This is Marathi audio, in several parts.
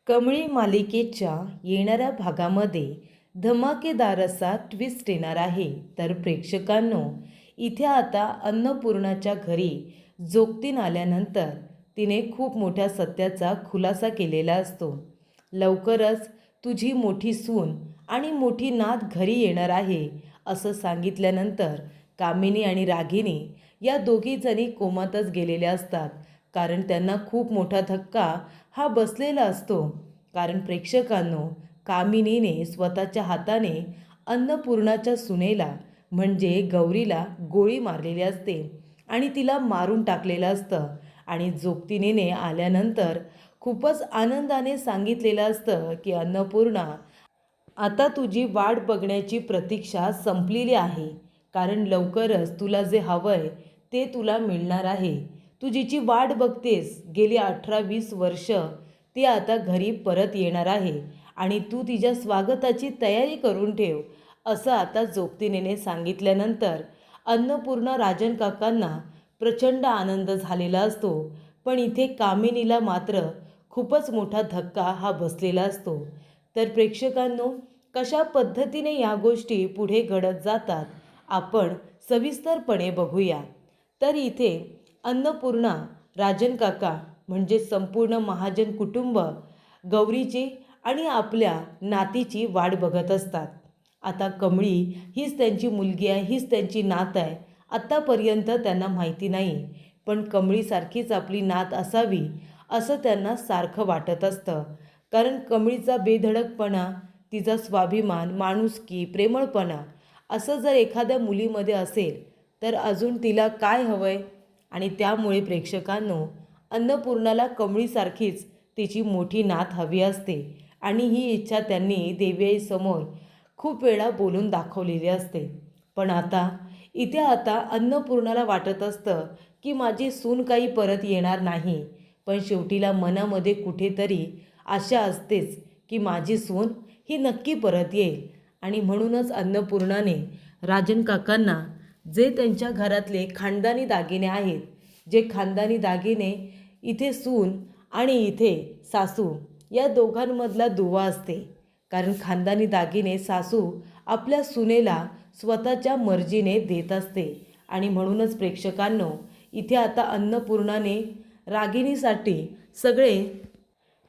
कमळी मालिकेच्या येणाऱ्या भागामध्ये धमाकेदार असा ट्विस्ट येणार आहे. तर प्रेक्षकांनो, इथे आता अन्नपूर्णाच्या घरी जोगतीन आल्यानंतर तिने खूप मोठ्या सत्याचा खुलासा केलेला असतो. लवकरच तुझी मोठी सून आणि मोठी नात घरी येणार आहे असं सांगितल्यानंतर कामिनी आणि रागिनी या दोघीजणी कोमातच गेलेल्या असतात. कारण त्यांना खूप मोठा धक्का हा बसलेला असतो. कारण प्रेक्षकांनो, कामिनीने स्वतःच्या हाताने अन्नपूर्णाच्या सुनेला म्हणजे गौरीला गोळी मारलेली असते आणि तिला मारून टाकलेलं असतं. आणि जोगतिनीने आल्यानंतर खूपच आनंदाने सांगितलेलं असतं की अन्नपूर्णा, आता तुझी वाट बघण्याची प्रतीक्षा संपलेली आहे. कारण लवकरच तुला जे हवंय ते तुला मिळणार आहे. तू जिची वाट बघतेस गेली 18-20 वर्ष, ती आता घरी परत येणार आहे आणि तू तिच्या स्वागताची तयारी करून ठेव, असं आता जोगतिनीने सांगितल्यानंतर अन्नपूर्णा राजन काकांना प्रचंड आनंद झालेला असतो. पण इथे कामिनीला मात्र खूपच मोठा धक्का हा बसलेला असतो. तर प्रेक्षकांनो, कशा पद्धतीने या गोष्टी पुढे घडत जातात आपण सविस्तरपणे बघूया. तर इथे अन्नपूर्णा, राजन काका म्हणजे संपूर्ण महाजन कुटुंब गौरीची आणि आपल्या नातीची वाट बघत असतात. आता कमळी हीच त्यांची मुलगी आहे, हीच त्यांची नात आहे. आत्तापर्यंत त्यांना माहिती नाही, पण कमळीसारखीच आपली नात असावी असं त्यांना सारखं वाटत असतं. कारण कमळीचा बेधडकपणा, तिचा स्वाभिमान, माणुसकी, प्रेमळपणा असं जर एखाद्या मुलीमध्ये असेल तर अजून तिला काय हवंय. आणि त्यामुळे प्रेक्षकांनो, अन्नपूर्णाला कमळीसारखीच तिची मोठी नात हवी असते आणि ही इच्छा त्यांनी देवीआईसमोर खूप वेळा बोलून दाखवलेली असते. पण आता अन्नपूर्णाला वाटत असतं की माझी सून काही परत येणार नाही. पण शेवटीला मनामध्ये कुठेतरी आशा असतेच की माझी सून ही नक्की परत येईल. आणि म्हणूनच अन्नपूर्णाने राजन काकांना जे त्यांच्या घरातले खानदानी दागिने आहेत, जे खानदानी दागिने इथे सून आणि इथे सासू या दोघांमधला दुवा असते. कारण खानदानी दागिने सासू आपल्या सुनेला स्वतःच्या मर्जीने देत असते. आणि म्हणूनच प्रेक्षकांनो, इथे आता अन्नपूर्णाने रागिणीसाठी सगळे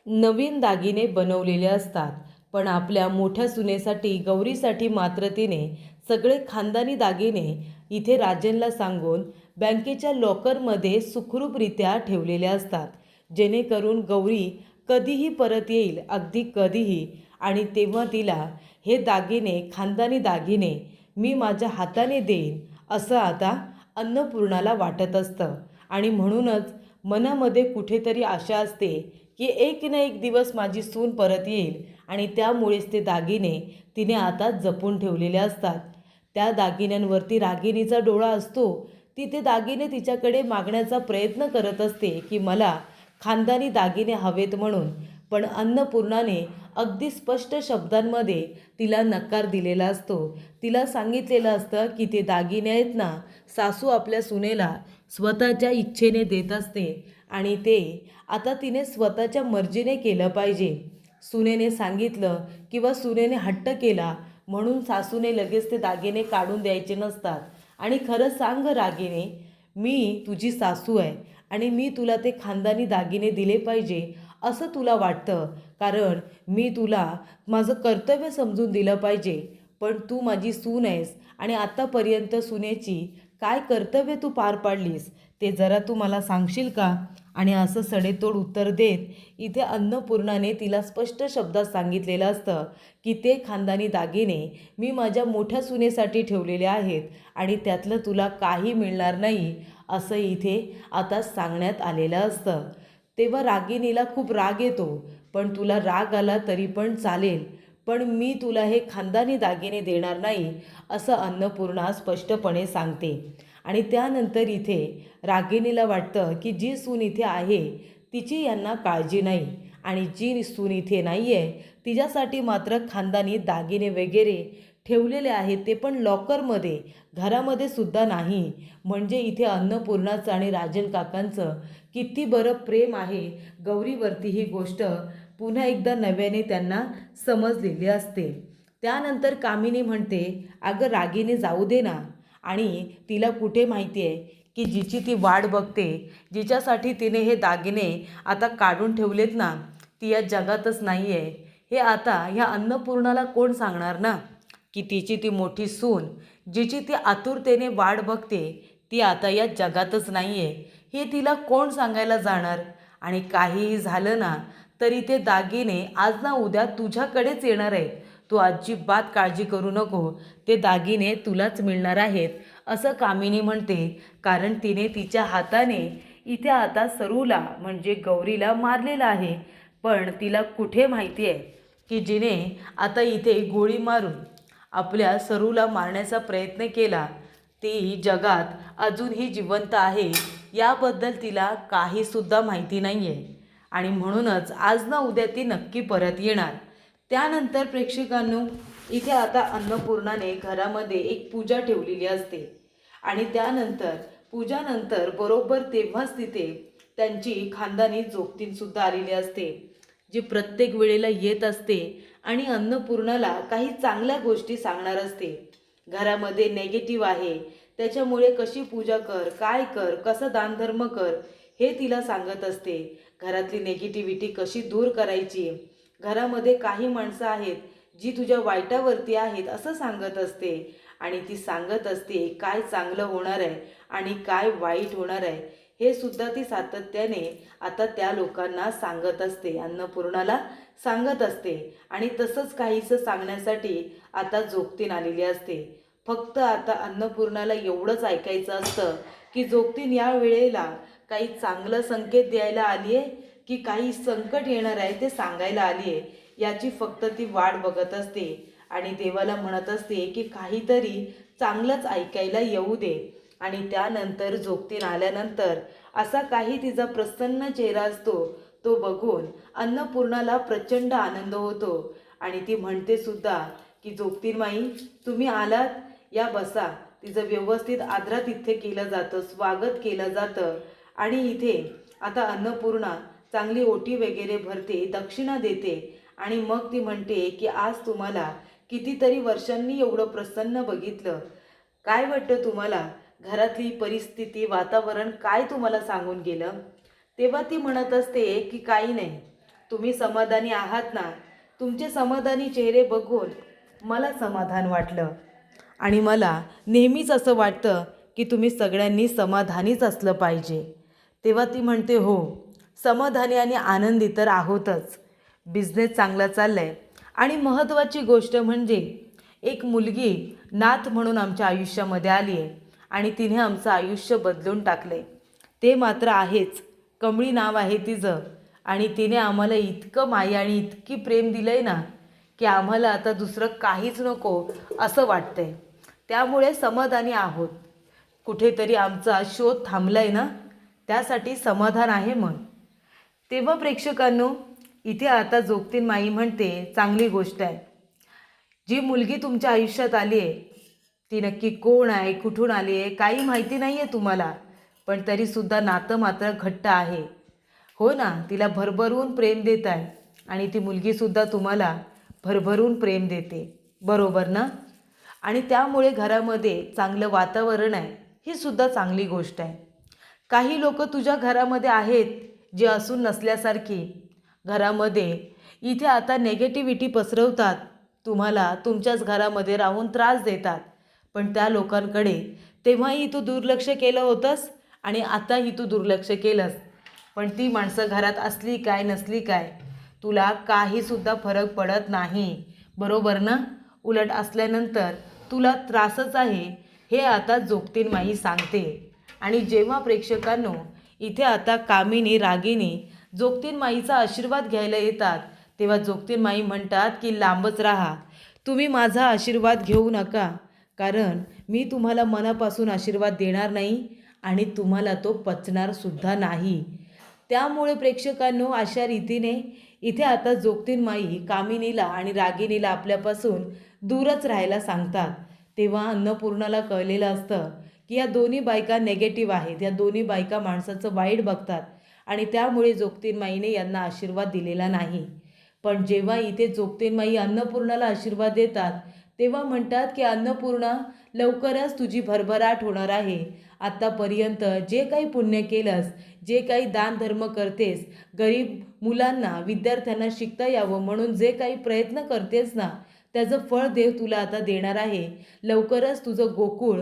नवीन दागिने बनवलेले असतात. पण आपल्या मोठ्या सुनेसाठी गौरीसाठी मात्र तिने सगळे खानदानी दागिने इथे राजनला सांगून बँकेच्या लॉकरमध्ये सुखरूपरित्या ठेवलेले असतात. जेणेकरून गौरी कधीही परत येईल, अगदी कधीही, आणि तेव्हा तिला हे दागिने, खानदानी दागिने मी माझ्या हाताने देईन असं आता अन्नपूर्णाला वाटत असतं. आणि म्हणूनच मनामध्ये कुठेतरी आशा असते की एक ना एक दिवस माझी सून परत येईल आणि त्यामुळेच ते दागिने तिने आता जपून ठेवलेले असतात. त्या दागिन्यांवरती रागिणीचा डोळा असतो. ती ते दागिने तिच्याकडे मागण्याचा प्रयत्न करत असते की मला खानदानी दागिने हवेत म्हणून. पण अन्नपूर्णाने अगदी स्पष्ट शब्दांमध्ये तिला नकार दिलेला असतो. तिला सांगितलेलं असतं की ते दागिने आहेत ना, सासू आपल्या सुनेला स्वतःच्या इच्छेने देत असते आणि ते आता तिने स्वतःच्या मर्जीने केलं पाहिजे. सुनेने सांगितलं किंवा सुनेने हट्ट केला म्हणून सासूने लगेच ते दागिने काढून द्यायचे नसतात. आणि खरं सांग रागिनी, मी तुझी सासू आहे आणि मी तुला ते खानदानी दागिने दिले पाहिजे असं तुला वाटतं, कारण मी तुला माझं कर्तव्य समजून दिलं पाहिजे. पण तू माझी सून आहेस आणि आत्तापर्यंत सुनेची काय कर्तव्य तू पार पाडलीस ते जरा तू मला सांगशील का. आणि असं सडेतोड उत्तर देत इथे अन्नपूर्णाने तिला स्पष्ट शब्दात सांगितलेलं असतं की ते खानदानी दागिने मी माझ्या मोठ्या सुनेसाठी ठेवलेले आहेत आणि त्यातलं तुला काही मिळणार नाही असं इथे आता सांगण्यात आलेलं असतं. तेव्हा रागिणीला खूप राग येतो. पण तुला राग आला तरी पण चालेल, पण मी तुला हे खानदानी दागिने देणार नाही असं अन्नपूर्णा स्पष्टपणे सांगते. आणि त्यानंतर इथे रागिणीला वाटतं की जी सून इथे आहे तिची यांना काळजी नाही आणि जी सून इथे नाही आहे तिच्यासाठी मात्र खानदानी दागिने वगैरे ठेवलेले आहेत, ते पण लॉकरमध्ये, घरामध्ये सुद्धा नाही. म्हणजे इथे अन्नपूर्णाचं आणि राजन काकांचं किती बरं प्रेम आहे गौरीवरती ही गोष्ट पुन्हा एकदा नव्याने त्यांना समजलेली असते. त्यानंतर कामिनी म्हणते, अगं रागीने जाऊ दे ना. आणि तिला कुठे माहिती आहे की जिची ती वाट बघते, जिच्यासाठी तिने हे दागिने आता काढून ठेवलेत ना, ती या जगातच नाही आहे. हे आता ह्या अन्नपूर्णाला कोण सांगणार ना, की तिची ती मोठी सून, जिची ती आतुरतेने वाट बघते, ती आता या जगातच नाही आहे. हे तिला कोण सांगायला जाणार. आणि काहीही झालं ना तरी ते दागिने आज ना उद्या तुझ्याकडेच येणार आहेत. तू अजिबात काळजी करू नको, ते दागिने तुलाच मिळणार आहेत, असं कामिनी म्हणते. कारण तिने तिच्या हाताने इथे आता सरूला म्हणजे गौरीला मारलेलं आहे. पण तिला कुठे माहिती आहे की जिने आता इथे गोळी मारून आपल्या सरूला मारण्याचा प्रयत्न केला, ती जगात अजूनही जिवंत आहे याबद्दल तिला काहीसुद्धा माहिती नाही आहे. आणि म्हणूनच आज ना उद्या ती नक्की परत येणार. त्यानंतर प्रेक्षकांनो, इथे आता अन्नपूर्णाने घरामध्ये एक पूजा ठेवलेली असते. आणि त्यानंतर पूजानंतर बरोबर तेव्हाच तिथे त्यांची खानदानी जोगतीनसुद्धा आलेली असते, जी प्रत्येक वेळेला येत असते आणि अन्नपूर्णाला काही चांगल्या गोष्टी सांगणार असते. घरामध्ये नेगेटिव्ह आहे, त्याच्यामुळे कशी पूजा कर, काय कर, कसं दानधर्म कर, हे तिला सांगत असते. घरातली नेगेटिव्हिटी कशी दूर करायची, घरामध्ये काही माणसं आहेत जी तुझ्या वाईटावरती आहेत असं सांगत असते. आणि ती सांगत असते काय चांगलं होणार आहे आणि काय वाईट होणार आहे, हे सुद्धा ती सातत्याने आता त्या लोकांना सांगत असते, अन्नपूर्णाला सांगत असते. आणि तसंच काहीसं सांगण्यासाठी आता जोगतीन आलेली असते. फक्त आता अन्नपूर्णाला एवढंच ऐकायचं असतं की जोगतीन या वेळेला काही चांगलं संकेत द्यायला आली आहे की काही संकट येणार आहे ते सांगायला आली आहे, याची फक्त ती वाट बघत असते. आणि देवाला म्हणत असते की काहीतरी चांगलंच ऐकायला येऊ दे. आणि त्यानंतर जोगतीन आल्यानंतर असा काही तिचा प्रसन्न चेहरा असतो, तो बघून अन्नपूर्णाला प्रचंड आनंद होतो. आणि ती म्हणते सुद्धा की जोगतीन माई, तुम्ही आलात, या बसा. तिचं व्यवस्थित आदरातिथ्य केलं जातं, स्वागत केलं जातं. आणि इथे आता अन्नपूर्णा चांगली ओटी वगैरे भरते, दक्षिणा देते. आणि मग ती म्हणते की आज तुम्हाला कितीतरी वर्षांनी एवढं प्रसन्न बघितलं. काय वाटतं तुम्हाला, घरातली परिस्थिती, वातावरण काय तुम्हाला सांगून गेलं. तेव्हा ती म्हणत असते की काही नाही, तुम्ही समाधानी आहात ना. तुमचे समाधानी चेहरे बघून मला समाधान वाटलं. आणि मला नेहमीच असं वाटतं की तुम्ही सगळ्यांनी समाधानीच असलं पाहिजे. तेव्हा ती म्हणते, हो, समाधानी आणि आनंदी तर आहोतच. बिझनेस चांगला चालला आहे. आणि महत्त्वाची गोष्ट म्हणजे एक मुलगी नाथ म्हणून आमच्या आयुष्यामध्ये आली आहे आणि तिने आमचं आयुष्य बदलून टाकलं आहे. ते मात्र आहेच. कमळी नाव आहे तिचं. आणि तिने आम्हाला इतकं माया आणि इतकी प्रेम दिलं आहे ना, की आम्हाला आता दुसरं काहीच नको असं वाटतं आहे. त्यामुळे समाधानी आहोत. कुठेतरी आमचा शोध थांबला आहे ना, त्यासाठी समाधान आहे मग. तेव्हा प्रेक्षकांनो, इथे आता जोगतीन माई म्हणते, चांगली गोष्ट आहे. जी मुलगी तुमच्या आयुष्यात आली आहे ती नक्की कोण आहे, कुठून आली आहे, काही माहिती नाही आहे तुम्हाला. पण तरीसुद्धा नातं मात्र घट्ट आहे. हो ना, तिला भरभरून प्रेम देत आहे. आणि ती मुलगीसुद्धा तुम्हाला भरभरून प्रेम देते, बरोबर ना. आणि त्यामुळे घरामध्ये चांगलं वातावरण आहे, ही सुद्धा चांगली गोष्ट आहे. काही लोक तुझ्या घरामध्ये आहेत जे असून नसल्यासारखी घरामध्ये इथे आता नेगेटिव्हिटी पसरवतात, तुम्हाला तुमच्याच घरामध्ये राहून त्रास देतात. पण त्या लोकांकडे तेव्हाही तू दुर्लक्ष केलं होतंस आणि आताही तू दुर्लक्ष केलंस. पण ती माणसं घरात असली काय नसली काय, तुला काहीसुद्धा फरक पडत नाही, बरोबर ना. उलट असल्यानंतर तुला त्रासच आहे, हे आता जोगतीन माई सांगते. आणि जेव्हा प्रेक्षकांनो इथे आता कामिनी, रागिनी जोगतीन माईचा आशीर्वाद घ्यायला येतात, तेव्हा जोगतीन माई म्हणतात की लांबच राहा, तुम्ही माझा आशीर्वाद घेऊ नका. कारण मी तुम्हाला मनापासून आशीर्वाद देणार नाही आणि तुम्हाला तो पचणारसुद्धा नाही. त्यामुळे प्रेक्षकांनो, अशा रीतीने इथे आता जोगतीन माई कामिनीला आणि रागिनीला आपल्यापासून दूरच राहायला सांगतात. तेव्हा अन्नपूर्णाला कळलेलं असतं की या दोन्ही बायका नेगेटिव्ह आहेत, या दोन्ही बायका माणसाचं वाईट बघतात आणि त्यामुळे जोगतीन माईने यांना आशीर्वाद दिलेला नाही. पण जेव्हा इथे जोगतेनमाई अन्नपूर्णाला आशीर्वाद देतात तेव्हा म्हणतात की अन्नपूर्णा, लवकरच तुझी भरभराट होणार आहे. आत्तापर्यंत जे काही पुण्य केलंस, जे काही दानधर्म करतेस, गरीब मुलांना, विद्यार्थ्यांना शिकता यावं म्हणून जे काही प्रयत्न करतेस ना, त्याचं फळ देव तुला आता देणार आहे. लवकरच तुझं गोकुळ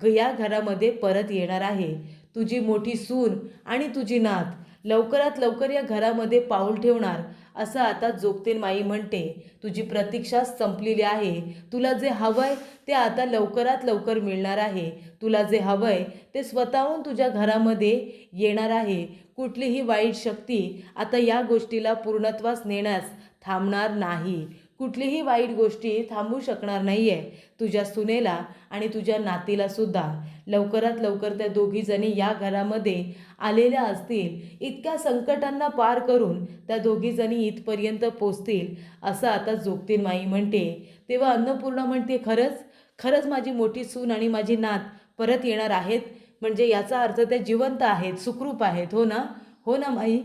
या घरामध्ये परत येणार आहे. तुझी मोठी सून आणि तुझी नात लवकरात लवकर या घरामध्ये पाऊल ठेवणार, असं आता जोगतेनमाई म्हणते. तुझी प्रतीक्षा संपलेली आहे. तुला जे हवंय ते आता लवकरात लवकर मिळणार आहे. तुला जे हवंय ते स्वतःहून तुझ्या घरामध्ये येणार आहे. कुठलीही वाईट शक्ती आता या गोष्टीला पूर्णत्वास नेण्यास थांबणार नाही. कुठलीही वाईट गोष्टी थांबू शकणार नाही आहे. तुझ्या सुनेला आणि तुझ्या नातीला सुद्धा लवकरात लवकर त्या दोघीजणी या घरामध्ये आलेल्या असतील. इतक्या संकटांना पार करून त्या दोघीजणी इथपर्यंत पोचतील, असं आता जोगतेनमाई म्हणते. तेव्हा अन्नपूर्णा म्हणते, खरंच खरंच माझी मोठी सून आणि माझी नात परत येणार आहेत, म्हणजे याचा अर्थ त्या जिवंत आहेत, सुखरूप आहेत, हो ना? हो ना माई?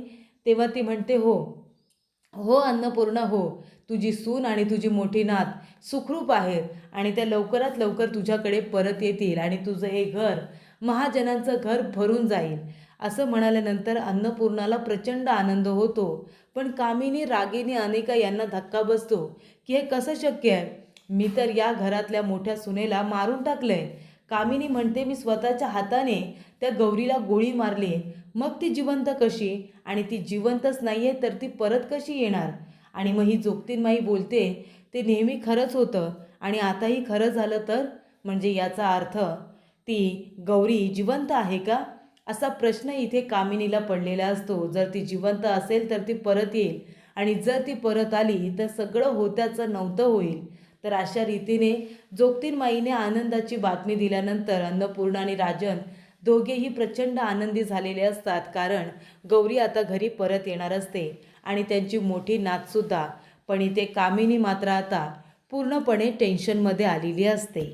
तेव्हा ती म्हणते, हो हो अन्नपूर्णा, हो. तुझी सून आणि तुझी मोठी नात सुखरूप आहेत आणि त्या लवकरात लवकर तुझ्याकडे परत येतील आणि तुझं हे घर महाजनांचं घर भरून जाईल. असं म्हणाल्यानंतर अन्नपूर्णाला प्रचंड आनंद होतो. पण कामिनी, रागिनी, अनिका यांना धक्का बसतो की हे कसं शक्य आहे? मी तर या घरातल्या मोठ्या सुनेला मारून टाकलंय. कामिनी म्हणते, मी स्वतःच्या हाताने त्या गौरीला गोळी मारली, मग ती जिवंत कशी? आणि ती जिवंतच नाही आहे तर ती परत कशी येणार? आणि मग ही जोगतीनमाई बोलते, ते नेहमी खरंच होतं आणि आताही खरं झालं तर? म्हणजे याचा अर्थ ती गौरी जिवंत आहे का? असा प्रश्न इथे कामिनीला पडलेला असतो. जर ती जिवंत असेल तर ती परत येईल आणि जर ती परत आली तर सगळं होत्याचं नव्हतं होईल. तर अशा रीतीने जोगतीनमाईने आनंदाची बातमी दिल्यानंतर अन्नपूर्णा आणि राजन दोघेही प्रचंड आनंदी झालेले असतात, कारण गौरी आता घरी परत येणार असते आणि त्यांची मोठी नातसुद्धा. पण इथे कामिनी मात्र आता पूर्णपणे टेन्शनमध्ये आलेली असते.